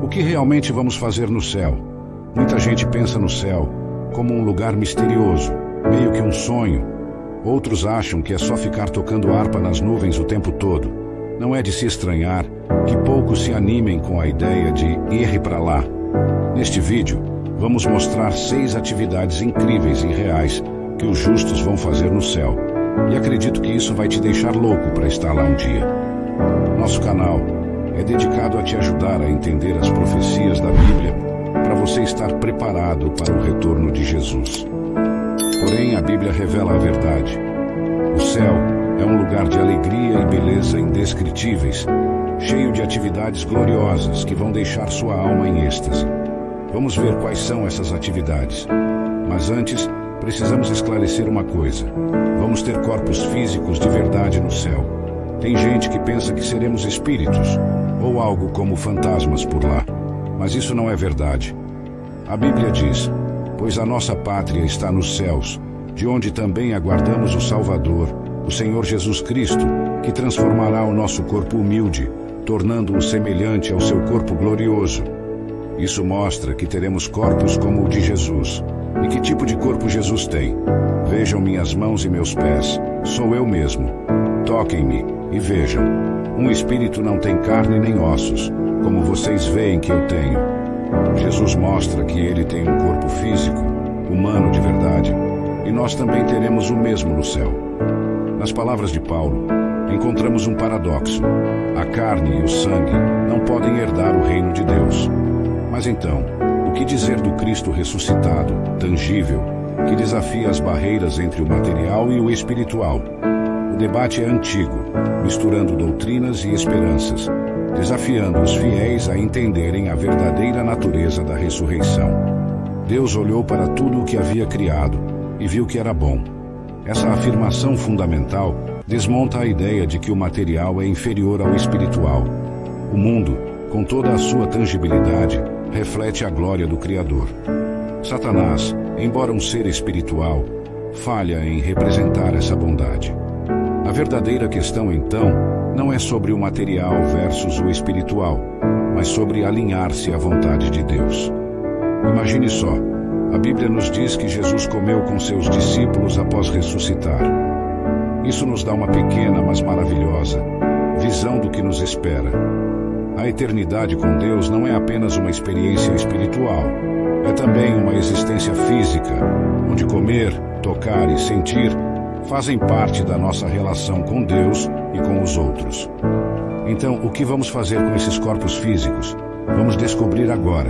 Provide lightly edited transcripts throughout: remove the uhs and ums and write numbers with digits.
O que realmente vamos fazer no céu? Muita gente pensa no céu como um lugar misterioso, meio que um sonho. Outros acham que é só ficar tocando harpa nas nuvens o tempo todo. Não é de se estranhar que poucos se animem com a ideia de ir para lá. Neste vídeo, vamos mostrar 6 atividades incríveis e reais que os justos vão fazer no céu. E acredito que isso vai te deixar louco para estar lá um dia. Nosso canal é dedicado a te ajudar a entender as profecias da Bíblia para você estar preparado para o retorno de Jesus. Porém, a Bíblia revela a verdade. O céu é um lugar de alegria e beleza indescritíveis, cheio de atividades gloriosas que vão deixar sua alma em êxtase. Vamos ver quais são essas atividades. Mas antes, precisamos esclarecer uma coisa. Vamos ter corpos físicos de verdade no céu. Tem gente que pensa que seremos espíritos, ou algo como fantasmas por lá. Mas isso não é verdade. A Bíblia diz: pois a nossa pátria está nos céus, de onde também aguardamos o Salvador, o Senhor Jesus Cristo, que transformará o nosso corpo humilde, tornando-o semelhante ao seu corpo glorioso. Isso mostra que teremos corpos como o de Jesus. E que tipo de corpo Jesus tem? Vejam minhas mãos e meus pés. Sou eu mesmo. Toquem-me e vejam. Um espírito não tem carne nem ossos, como vocês veem que eu tenho. Jesus mostra que ele tem um corpo físico, humano de verdade, e nós também teremos o mesmo no céu. Nas palavras de Paulo, encontramos um paradoxo. A carne e o sangue não podem herdar o reino de Deus. Mas então, o que dizer do Cristo ressuscitado, tangível, que desafia as barreiras entre o material e o espiritual? O debate é antigo, misturando doutrinas e esperanças, desafiando os fiéis a entenderem a verdadeira natureza da ressurreição. Deus olhou para tudo o que havia criado e viu que era bom. Essa afirmação fundamental desmonta a ideia de que o material é inferior ao espiritual. O mundo, com toda a sua tangibilidade, reflete a glória do Criador. Satanás, embora um ser espiritual, falha em representar essa bondade. A verdadeira questão, então, não é sobre o material versus o espiritual, mas sobre alinhar-se à vontade de Deus. Imagine só, a Bíblia nos diz que Jesus comeu com seus discípulos após ressuscitar. Isso nos dá uma pequena, mas maravilhosa visão do que nos espera. A eternidade com Deus não é apenas uma experiência espiritual, é também uma existência física, onde comer, tocar e sentir fazem parte da nossa relação com Deus e com os outros. Então, o que vamos fazer com esses corpos físicos? Vamos descobrir agora.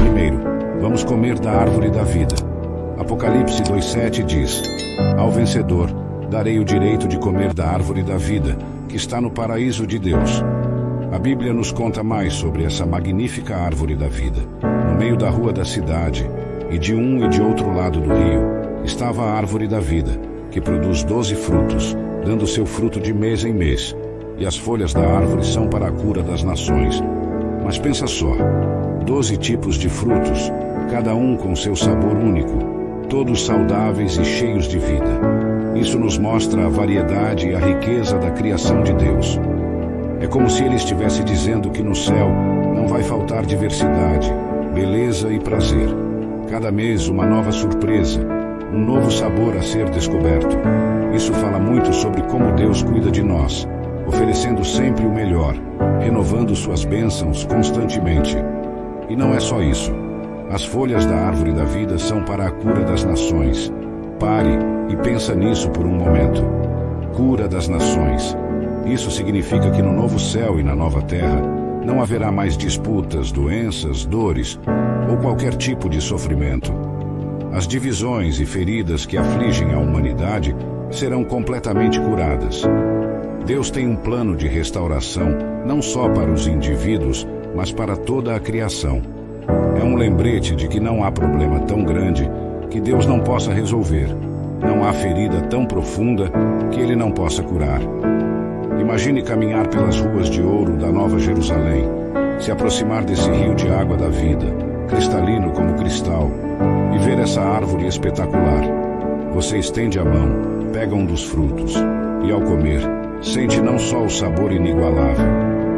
Primeiro, vamos comer da árvore da vida. Apocalipse 2:7 diz: ao vencedor darei o direito de comer da árvore da vida, que está no paraíso de Deus. A Bíblia nos conta mais sobre essa magnífica árvore da vida. No meio da rua da cidade, e de um e de outro lado do rio, estava a árvore da vida, que produz 12 frutos, dando seu fruto de mês em mês. E as folhas da árvore são para a cura das nações. Mas pensa só, 12 tipos de frutos, cada um com seu sabor único, todos saudáveis e cheios de vida. Isso nos mostra a variedade e a riqueza da criação de Deus. É como se ele estivesse dizendo que no céu não vai faltar diversidade, beleza e prazer. Cada mês uma nova surpresa, um novo sabor a ser descoberto. Isso fala muito sobre como Deus cuida de nós, oferecendo sempre o melhor, renovando suas bênçãos constantemente. E não é só isso. As folhas da árvore da vida são para a cura das nações. Pare e pensa nisso por um momento. Cura das nações. Isso significa que no novo céu e na nova terra não haverá mais disputas, doenças, dores ou qualquer tipo de sofrimento. As divisões e feridas que afligem a humanidade serão completamente curadas. Deus tem um plano de restauração não só para os indivíduos, mas para toda a criação. É um lembrete de que não há problema tão grande que Deus não possa resolver. Não há ferida tão profunda que Ele não possa curar. Imagine caminhar pelas ruas de ouro da Nova Jerusalém, se aproximar desse rio de água da vida, cristalino como cristal, e ver essa árvore espetacular. Você estende a mão, pega um dos frutos, e ao comer, sente não só o sabor inigualável,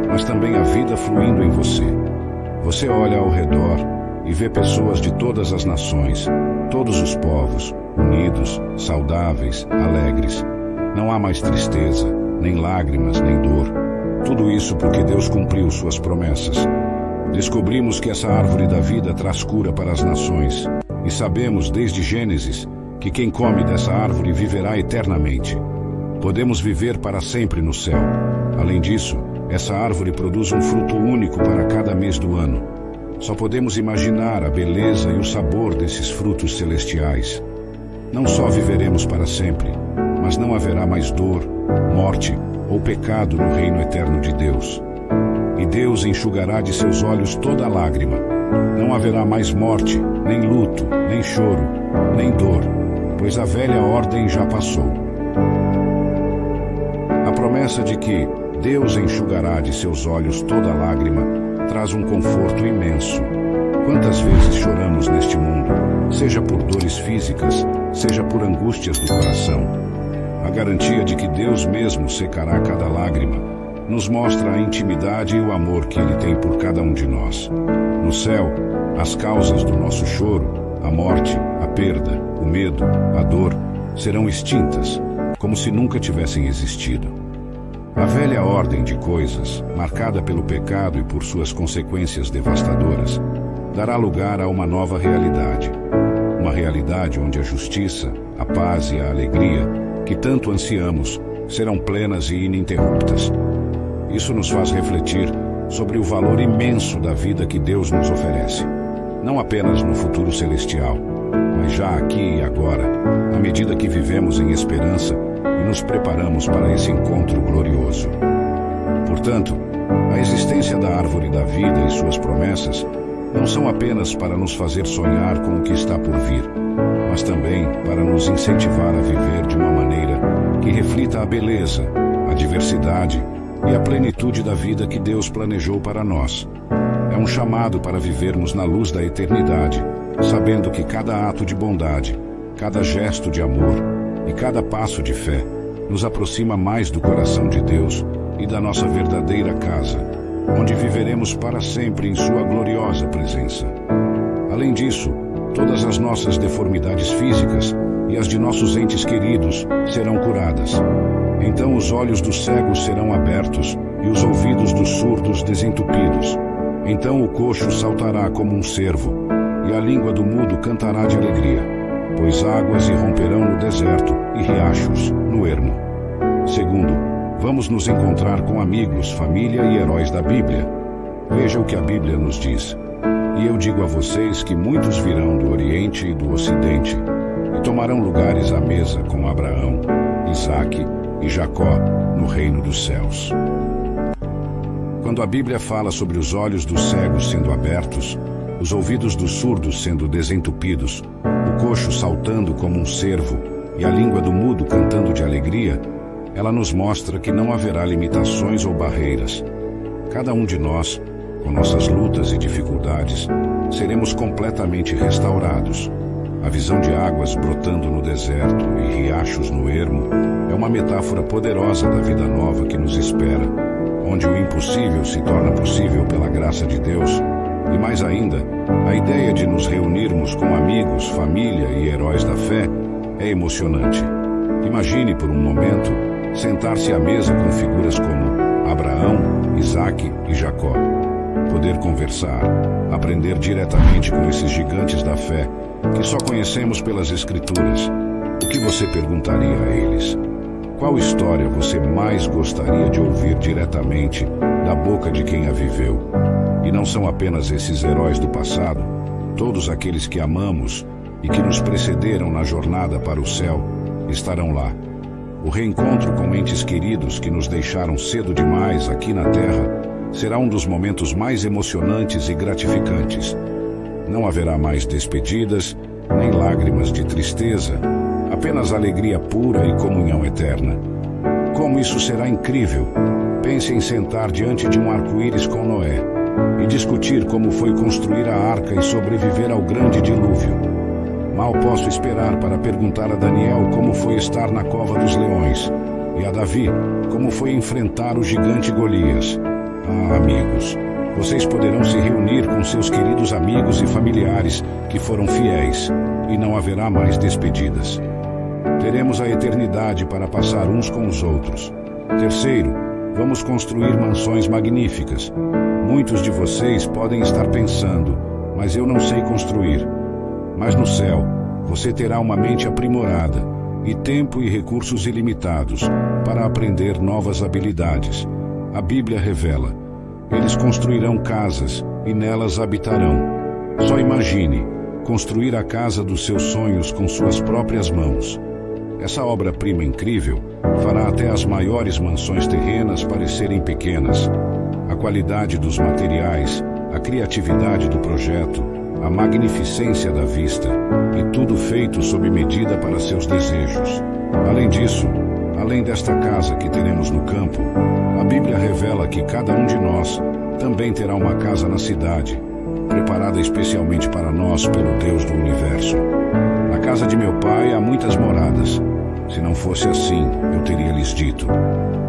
mas também a vida fluindo em você. Você olha ao redor e vê pessoas de todas as nações, todos os povos, unidos, saudáveis, alegres. Não há mais tristeza, nem lágrimas, nem dor. Tudo isso porque Deus cumpriu suas promessas. Descobrimos que essa árvore da vida traz cura para as nações. E sabemos, desde Gênesis, que quem come dessa árvore viverá eternamente. Podemos viver para sempre no céu. Além disso, essa árvore produz um fruto único para cada mês do ano. Só podemos imaginar a beleza e o sabor desses frutos celestiais. Não só viveremos para sempre, mas não haverá mais dor, morte ou pecado no reino eterno de Deus. E Deus enxugará de seus olhos toda lágrima. Não haverá mais morte, nem luto, nem choro, nem dor, pois a velha ordem já passou. A promessa de que Deus enxugará de seus olhos toda lágrima traz um conforto imenso. Quantas vezes choramos neste mundo, seja por dores físicas, seja por angústias do coração. A garantia de que Deus mesmo secará cada lágrima nos mostra a intimidade e o amor que Ele tem por cada um de nós. No céu, as causas do nosso choro, a morte, a perda, o medo, a dor, serão extintas, como se nunca tivessem existido. A velha ordem de coisas, marcada pelo pecado e por suas consequências devastadoras, dará lugar a uma nova realidade. Uma realidade onde a justiça, a paz e a alegria, que tanto ansiamos, serão plenas e ininterruptas. Isso nos faz refletir sobre o valor imenso da vida que Deus nos oferece. Não apenas no futuro celestial, mas já aqui e agora, à medida que vivemos em esperança e nos preparamos para esse encontro glorioso. Portanto, a existência da árvore da vida e suas promessas não são apenas para nos fazer sonhar com o que está por vir, mas também para nos incentivar a viver de uma maneira que reflita a beleza, a diversidade e a plenitude da vida que Deus planejou para nós. É um chamado para vivermos na luz da eternidade, sabendo que cada ato de bondade, cada gesto de amor e cada passo de fé nos aproxima mais do coração de Deus e da nossa verdadeira casa, onde viveremos para sempre em sua gloriosa presença. Além disso, todas as nossas deformidades físicas e as de nossos entes queridos serão curadas. Então os olhos dos cegos serão abertos e os ouvidos dos surdos desentupidos. Então o coxo saltará como um cervo e a língua do mudo cantará de alegria, pois águas irromperão no deserto e riachos no ermo. Segundo, vamos nos encontrar com amigos, família e heróis da Bíblia. Veja o que a Bíblia nos diz. E eu digo a vocês que muitos virão do Oriente e do Ocidente e tomarão lugares à mesa com Abraão, Isaque e Jacó no reino dos céus. Quando a Bíblia fala sobre os olhos dos cegos sendo abertos, os ouvidos dos surdos sendo desentupidos, o coxo saltando como um cervo e a língua do mudo cantando de alegria, ela nos mostra que não haverá limitações ou barreiras. Cada um de nós, com nossas lutas e dificuldades, seremos completamente restaurados. A visão de águas brotando no deserto e riachos no ermo é uma metáfora poderosa da vida nova que nos espera, onde o impossível se torna possível pela graça de Deus. E mais ainda, a ideia de nos reunirmos com amigos, família e heróis da fé é emocionante. Imagine por um momento sentar-se à mesa com figuras como Abraão, Isaque e Jacó. Poder conversar, aprender diretamente com esses gigantes da fé que só conhecemos pelas Escrituras. O que você perguntaria a eles? Qual história você mais gostaria de ouvir diretamente da boca de quem a viveu? E não são apenas esses heróis do passado, todos aqueles que amamos e que nos precederam na jornada para o céu estarão lá. O reencontro com entes queridos que nos deixaram cedo demais aqui na Terra será um dos momentos mais emocionantes e gratificantes. Não haverá mais despedidas, nem lágrimas de tristeza, apenas alegria pura e comunhão eterna. Como isso será incrível! Pense em sentar diante de um arco-íris com Noé e discutir como foi construir a arca e sobreviver ao grande dilúvio. Mal posso esperar para perguntar a Daniel como foi estar na cova dos leões e a Davi como foi enfrentar o gigante Golias. Ah, amigos, Vocês poderão se reunir com seus queridos amigos e familiares que foram fiéis, e não haverá mais despedidas. Teremos a eternidade para passar uns com os outros. Terceiro, vamos construir mansões magníficas. Muitos de vocês podem estar pensando, mas eu não sei construir. Mas no céu, você terá uma mente aprimorada e tempo e recursos ilimitados para aprender novas habilidades. A Bíblia revela: eles construirão casas e nelas habitarão. Só imagine construir a casa dos seus sonhos com suas próprias mãos. Essa obra-prima incrível fará até as maiores mansões terrenas parecerem pequenas. A qualidade dos materiais, a criatividade do projeto, a magnificência da vista, e tudo feito sob medida para seus desejos. Além disso, além desta casa que teremos no campo, a Bíblia revela que cada um de nós também terá uma casa na cidade, preparada especialmente para nós pelo Deus do universo. Na casa de meu pai há muitas moradas. Se não fosse assim, eu teria lhes dito: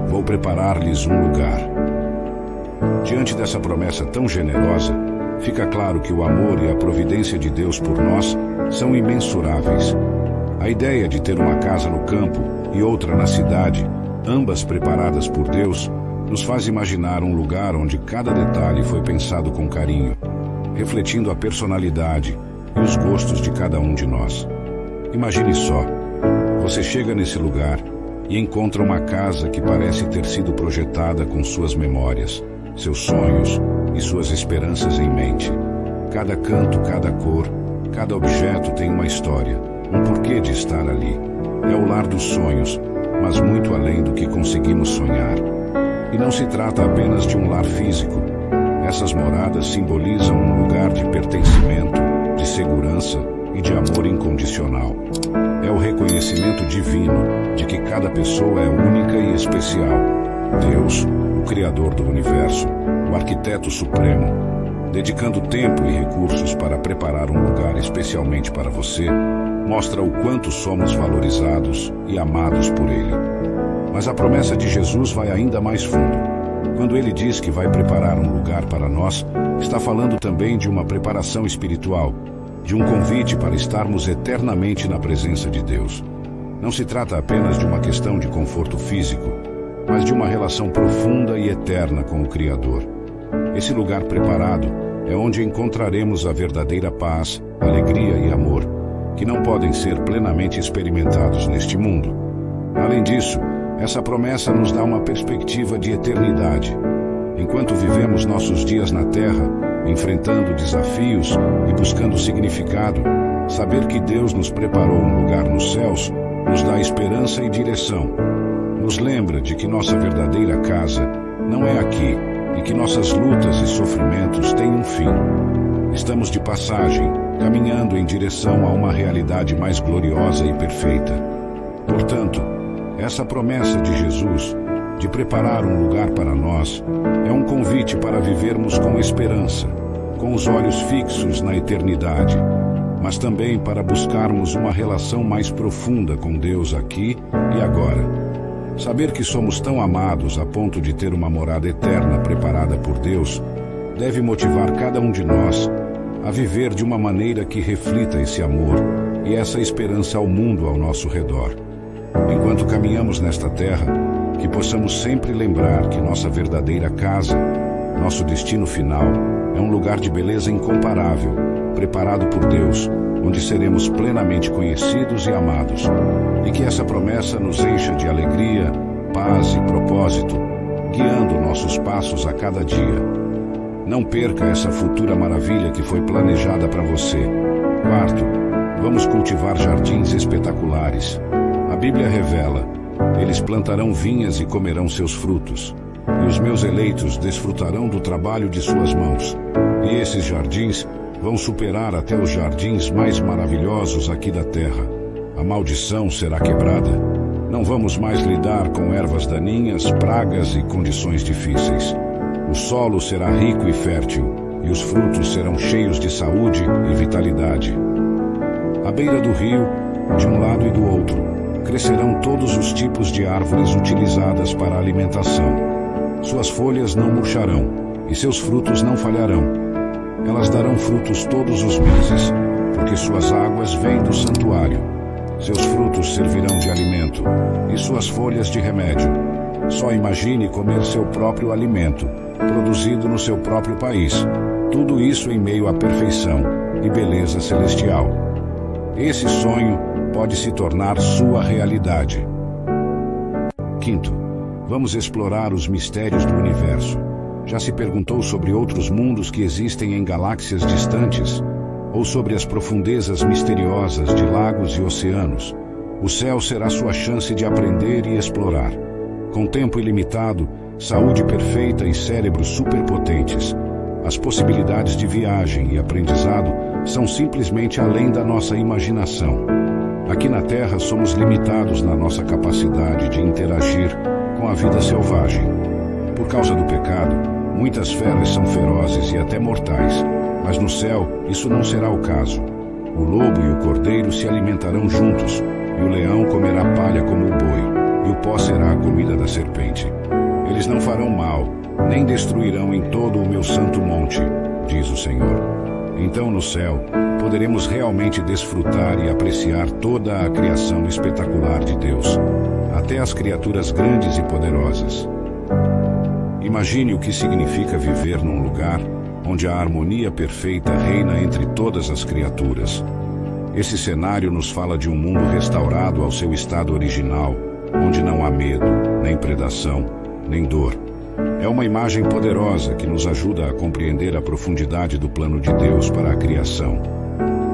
vou preparar-lhes um lugar. Diante dessa promessa tão generosa, fica claro que o amor e a providência de Deus por nós são imensuráveis. A ideia de ter uma casa no campo e outra na cidade, ambas preparadas por Deus, nos faz imaginar um lugar onde cada detalhe foi pensado com carinho, refletindo a personalidade e os gostos de cada um de nós. Imagine só, você chega nesse lugar e encontra uma casa que parece ter sido projetada com suas memórias, seus sonhos e suas esperanças em mente. Cada canto, cada cor, cada objeto tem uma história, um porquê de estar ali. É o lar dos sonhos, mas muito além do que conseguimos sonhar. E não se trata apenas de um lar físico. Essas moradas simbolizam um lugar de pertencimento, de segurança e de amor incondicional. É o reconhecimento divino de que cada pessoa é única e especial. Deus, o Criador do universo, o Arquiteto Supremo, dedicando tempo e recursos para preparar um lugar especialmente para você, mostra o quanto somos valorizados e amados por Ele. Mas a promessa de Jesus vai ainda mais fundo. Quando Ele diz que vai preparar um lugar para nós, está falando também de uma preparação espiritual, de um convite para estarmos eternamente na presença de Deus. Não se trata apenas de uma questão de conforto físico, mas de uma relação profunda e eterna com o Criador. Esse lugar preparado é onde encontraremos a verdadeira paz, alegria e amor, que não podem ser plenamente experimentados neste mundo. Além disso, essa promessa nos dá uma perspectiva de eternidade. Enquanto vivemos nossos dias na Terra, enfrentando desafios e buscando significado, saber que Deus nos preparou um lugar nos céus nos dá esperança e direção. Nos lembra de que nossa verdadeira casa não é aqui e que nossas lutas e sofrimentos têm um fim. Estamos de passagem, caminhando em direção a uma realidade mais gloriosa e perfeita. Portanto, essa promessa de Jesus, de preparar um lugar para nós, é um convite para vivermos com esperança, com os olhos fixos na eternidade, mas também para buscarmos uma relação mais profunda com Deus aqui e agora. Saber que somos tão amados a ponto de ter uma morada eterna preparada por Deus deve motivar cada um de nós a viver de uma maneira que reflita esse amor e essa esperança ao mundo ao nosso redor. Enquanto caminhamos nesta terra, que possamos sempre lembrar que nossa verdadeira casa, nosso destino final, é um lugar de beleza incomparável, preparado por Deus, onde seremos plenamente conhecidos e amados, e que essa promessa nos encha de alegria, paz e propósito, guiando nossos passos a cada dia. Não perca essa futura maravilha que foi planejada para você. Quarto, vamos cultivar jardins espetaculares. A Bíblia revela: eles plantarão vinhas e comerão seus frutos, e os meus eleitos desfrutarão do trabalho de suas mãos. E esses jardins vão superar até os jardins mais maravilhosos aqui da terra. A maldição será quebrada. Não vamos mais lidar com ervas daninhas, pragas e condições difíceis. O solo será rico e fértil, e os frutos serão cheios de saúde e vitalidade. À beira do rio, de um lado e do outro, crescerão todos os tipos de árvores utilizadas para a alimentação. Suas folhas não murcharão, e seus frutos não falharão. Elas darão frutos todos os meses, porque suas águas vêm do santuário. Seus frutos servirão de alimento, e suas folhas de remédio. Só imagine comer seu próprio alimento, produzido no seu próprio país. Tudo isso em meio à perfeição e beleza celestial. Esse sonho pode se tornar sua realidade. Quinto, vamos explorar os mistérios do universo. Já se perguntou sobre outros mundos que existem em galáxias distantes? Ou sobre as profundezas misteriosas de lagos e oceanos? O céu será sua chance de aprender e explorar. Com tempo ilimitado, saúde perfeita e cérebros superpotentes, as possibilidades de viagem e aprendizado são simplesmente além da nossa imaginação. Aqui na Terra somos limitados na nossa capacidade de interagir com a vida selvagem. Por causa do pecado, muitas feras são ferozes e até mortais, mas no céu isso não será o caso. O lobo e o cordeiro se alimentarão juntos, e o leão comerá palha como o boi, e o pó será a comida da serpente. Eles não farão mal, nem destruirão em todo o meu santo monte, diz o Senhor. Então no céu, poderemos realmente desfrutar e apreciar toda a criação espetacular de Deus, até as criaturas grandes e poderosas. Imagine o que significa viver num lugar onde a harmonia perfeita reina entre todas as criaturas. Esse cenário nos fala de um mundo restaurado ao seu estado original, onde não há medo, nem predação, nem dor. É uma imagem poderosa que nos ajuda a compreender a profundidade do plano de Deus para a criação.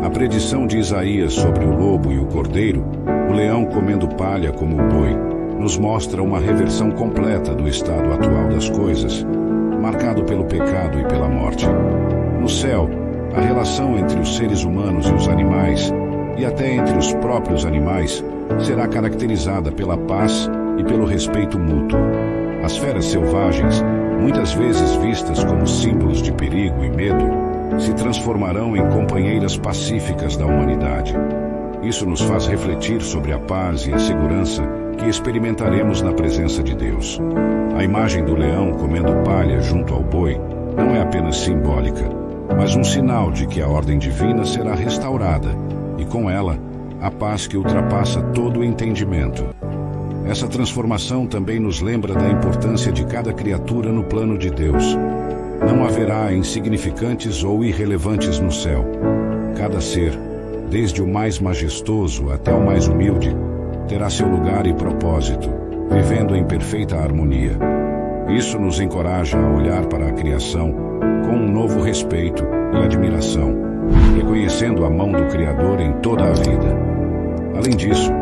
A predição de Isaías sobre o lobo e o cordeiro, o leão comendo palha como o boi, nos mostra uma reversão completa do estado atual das coisas, marcado pelo pecado e pela morte. No céu, a relação entre os seres humanos e os animais, e até entre os próprios animais, será caracterizada pela paz e pelo respeito mútuo. As feras selvagens, muitas vezes vistas como símbolos de perigo e medo, se transformarão em companheiras pacíficas da humanidade. Isso nos faz refletir sobre a paz e a segurança que experimentaremos na presença de Deus. A imagem do leão comendo palha junto ao boi não é apenas simbólica, mas um sinal de que a ordem divina será restaurada e, com ela, a paz que ultrapassa todo o entendimento. Essa transformação também nos lembra da importância de cada criatura no plano de Deus. Não haverá insignificantes ou irrelevantes no céu. Cada ser, desde o mais majestoso até o mais humilde, terá seu lugar e propósito, vivendo em perfeita harmonia. Isso nos encoraja a olhar para a criação com um novo respeito e admiração, reconhecendo a mão do Criador em toda a vida. Além disso,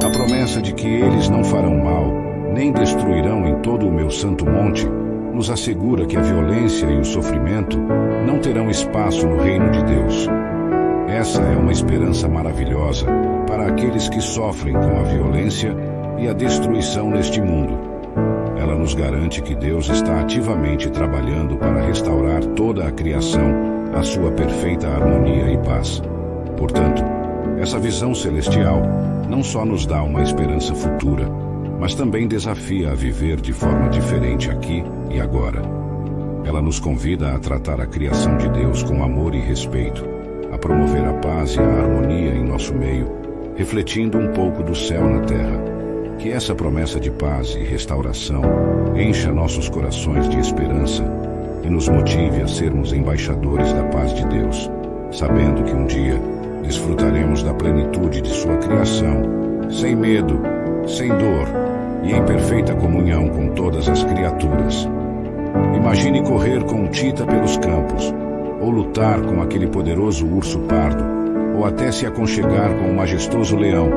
a promessa de que eles não farão mal, nem destruirão em todo o meu santo monte, nos assegura que a violência e o sofrimento não terão espaço no reino de Deus. Essa é uma esperança maravilhosa para aqueles que sofrem com a violência e a destruição neste mundo. Ela nos garante que Deus está ativamente trabalhando para restaurar toda a criação à sua perfeita harmonia e paz. Portanto, essa visão celestial não só nos dá uma esperança futura, mas também desafia a viver de forma diferente aqui e agora. Ela nos convida a tratar a criação de Deus com amor e respeito, a promover a paz e a harmonia em nosso meio, refletindo um pouco do céu na terra. Que essa promessa de paz e restauração encha nossos corações de esperança e nos motive a sermos embaixadores da paz de Deus, sabendo que um dia desfrutaremos da plenitude de sua criação, sem medo, sem dor e em perfeita comunhão com todas as criaturas. Imagine correr com um tita pelos campos, ou lutar com aquele poderoso urso pardo, ou até se aconchegar com o majestoso leão.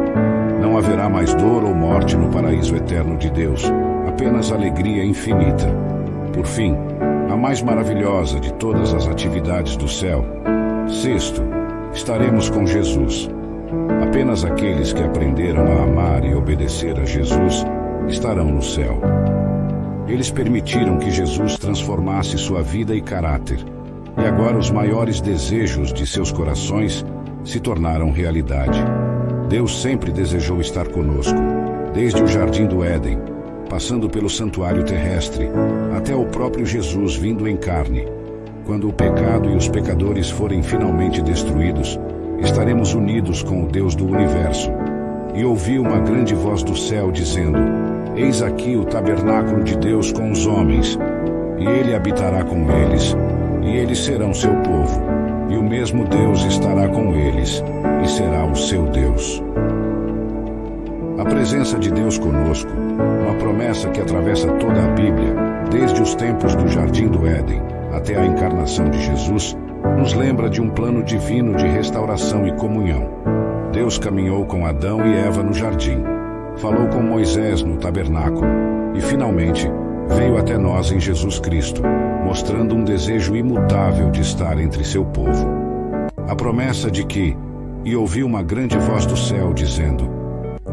Não haverá mais dor ou morte no paraíso eterno de Deus, apenas alegria infinita. Por fim, a mais maravilhosa de todas as atividades do céu. Sexto, estaremos com Jesus. Apenas aqueles que aprenderam a amar e obedecer a Jesus estarão no céu. Eles permitiram que Jesus transformasse sua vida e caráter, e agora os maiores desejos de seus corações se tornaram realidade. Deus sempre desejou estar conosco, desde o Jardim do Éden, passando pelo santuário terrestre, até o próprio Jesus vindo em carne. Quando o pecado e os pecadores forem finalmente destruídos, estaremos unidos com o Deus do universo. E ouvi uma grande voz do céu dizendo: Eis aqui o tabernáculo de Deus com os homens, e ele habitará com eles, e eles serão seu povo, e o mesmo Deus estará com eles, e será o seu Deus. A presença de Deus conosco, uma promessa que atravessa toda a Bíblia, desde os tempos do Jardim do Éden até a encarnação de Jesus, nos lembra de um plano divino de restauração e comunhão. Deus caminhou com Adão e Eva no jardim, falou com Moisés no tabernáculo e, finalmente, veio até nós em Jesus Cristo, mostrando um desejo imutável de estar entre seu povo. A promessa de que, e ouvi uma grande voz do céu dizendo: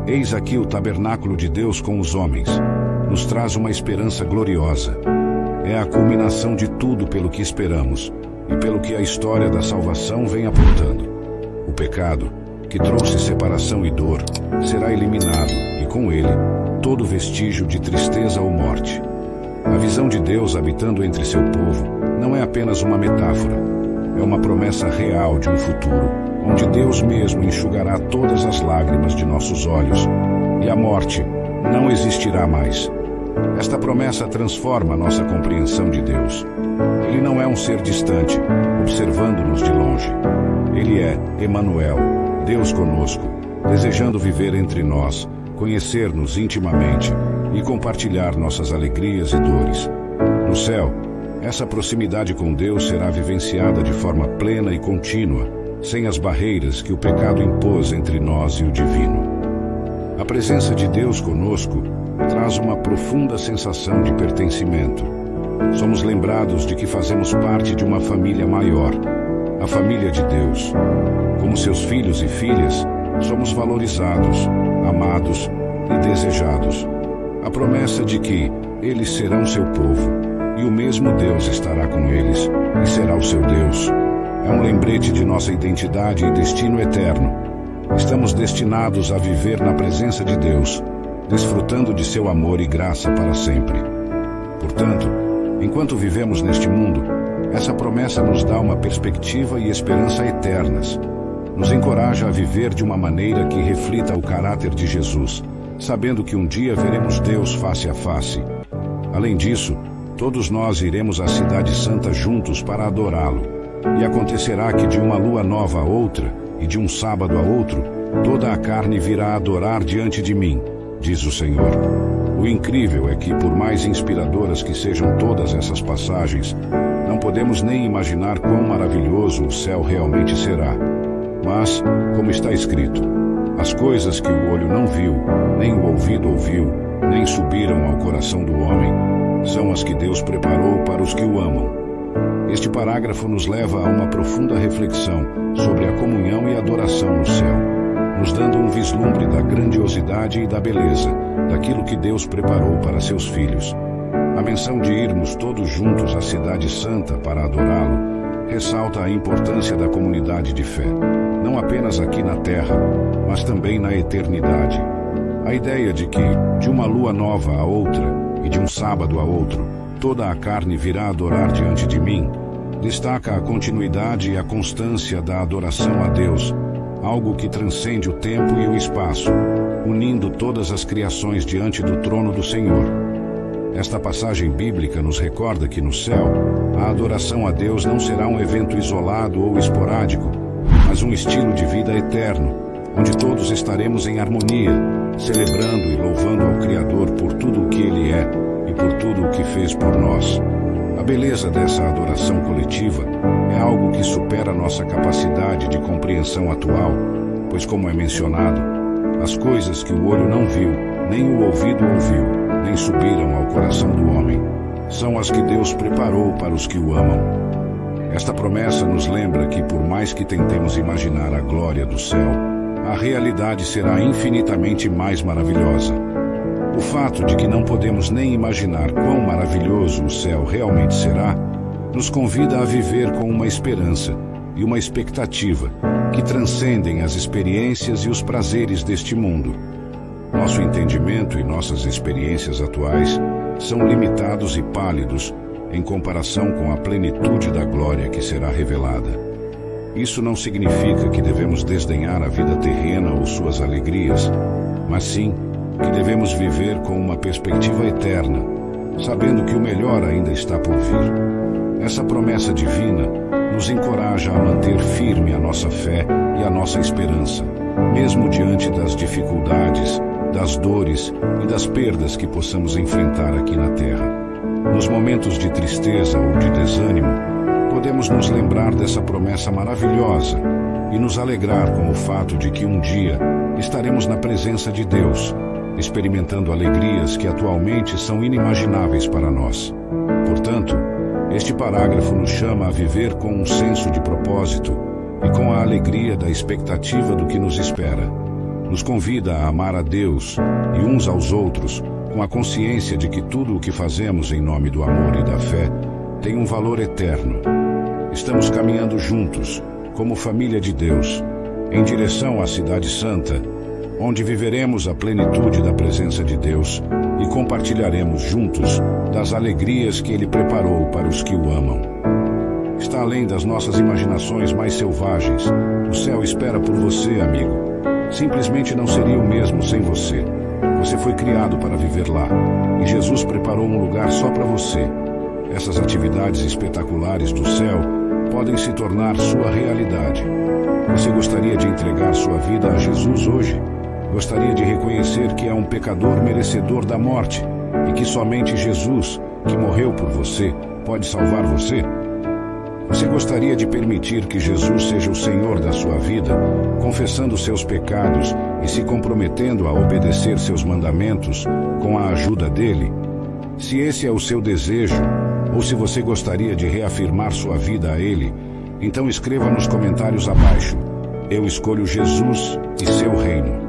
Eis aqui o tabernáculo de Deus com os homens, nos traz uma esperança gloriosa. É a culminação de tudo pelo que esperamos e pelo que a história da salvação vem apontando. O pecado, que trouxe separação e dor, será eliminado e, com ele, todo vestígio de tristeza ou morte. A visão de Deus habitando entre seu povo não é apenas uma metáfora, é uma promessa real de um futuro, onde Deus mesmo enxugará todas as lágrimas de nossos olhos, e a morte não existirá mais. Esta promessa transforma nossa compreensão de Deus. Ele não é um ser distante, observando-nos de longe. Ele é Emanuel, Deus conosco, desejando viver entre nós, conhecer-nos intimamente e compartilhar nossas alegrias e dores. No céu, essa proximidade com Deus será vivenciada de forma plena e contínua, sem as barreiras que o pecado impôs entre nós e o divino. A presença de Deus conosco traz uma profunda sensação de pertencimento. Somos lembrados de que fazemos parte de uma família maior, a família de Deus. Como seus filhos e filhas, somos valorizados, amados e desejados. A promessa de que eles serão seu povo, e o mesmo Deus estará com eles, e será o seu Deus, é um lembrete de nossa identidade e destino eterno. Estamos destinados a viver na presença de Deus, desfrutando de seu amor e graça para sempre. Portanto, enquanto vivemos neste mundo, essa promessa nos dá uma perspectiva e esperança eternas. Nos encoraja a viver de uma maneira que reflita o caráter de Jesus, sabendo que um dia veremos Deus face a face. Além disso, todos nós iremos à Cidade Santa juntos para adorá-lo. E acontecerá que de uma lua nova a outra, e de um sábado a outro, toda a carne virá adorar diante de mim, diz o Senhor. O incrível é que, por mais inspiradoras que sejam todas essas passagens, não podemos nem imaginar quão maravilhoso o céu realmente será. Mas, como está escrito, as coisas que o olho não viu, nem o ouvido ouviu, nem subiram ao coração do homem, são as que Deus preparou para os que o amam. Este parágrafo nos leva a uma profunda reflexão sobre a comunhão e adoração no céu, nos dando um vislumbre da grandiosidade e da beleza daquilo que Deus preparou para seus filhos. A menção de irmos todos juntos à Cidade Santa para adorá-lo ressalta a importância da comunidade de fé, não apenas aqui na Terra, mas também na eternidade. A ideia de que, de uma lua nova a outra e de um sábado a outro, toda a carne virá adorar diante de mim, destaca a continuidade e a constância da adoração a Deus, algo que transcende o tempo e o espaço, unindo todas as criações diante do trono do Senhor. Esta passagem bíblica nos recorda que no céu, a adoração a Deus não será um evento isolado ou esporádico, mas um estilo de vida eterno, onde todos estaremos em harmonia, celebrando e louvando ao Criador por tudo o que Ele é e por tudo o que fez por nós. A beleza dessa adoração coletiva é algo que supera nossa capacidade de compreensão atual, pois, como é mencionado, as coisas que o olho não viu, nem o ouvido ouviu, nem subiram ao coração do homem, são as que Deus preparou para os que o amam. Esta promessa nos lembra que, por mais que tentemos imaginar a glória do céu, a realidade será infinitamente mais maravilhosa. O fato de que não podemos nem imaginar quão maravilhoso o céu realmente será, nos convida a viver com uma esperança e uma expectativa que transcendem as experiências e os prazeres deste mundo. Nosso entendimento e nossas experiências atuais são limitados e pálidos em comparação com a plenitude da glória que será revelada. Isso não significa que devemos desdenhar a vida terrena ou suas alegrias, mas sim que devemos viver com uma perspectiva eterna, sabendo que o melhor ainda está por vir. Essa promessa divina nos encoraja a manter firme a nossa fé e a nossa esperança, mesmo diante das dificuldades, das dores e das perdas que possamos enfrentar aqui na Terra. Nos momentos de tristeza ou de desânimo, podemos nos lembrar dessa promessa maravilhosa e nos alegrar com o fato de que um dia estaremos na presença de Deus, experimentando alegrias que atualmente são inimagináveis para nós. Portanto, este parágrafo nos chama a viver com um senso de propósito e com a alegria da expectativa do que nos espera. Nos convida a amar a Deus e uns aos outros com a consciência de que tudo o que fazemos em nome do amor e da fé tem um valor eterno. Estamos caminhando juntos, como família de Deus, em direção à Cidade Santa, onde viveremos a plenitude da presença de Deus e compartilharemos juntos das alegrias que Ele preparou para os que o amam. Está além das nossas imaginações mais selvagens. O céu espera por você, amigo. Simplesmente não seria o mesmo sem você. Você foi criado para viver lá, e Jesus preparou um lugar só para você. Essas atividades espetaculares do céu podem se tornar sua realidade. Você gostaria de entregar sua vida a Jesus hoje? Gostaria de reconhecer que é um pecador merecedor da morte e que somente Jesus, que morreu por você, pode salvar você? Você gostaria de permitir que Jesus seja o Senhor da sua vida, confessando seus pecados e se comprometendo a obedecer seus mandamentos com a ajuda dele? Se esse é o seu desejo, ou se você gostaria de reafirmar sua vida a Ele, então escreva nos comentários abaixo: eu escolho Jesus e seu reino.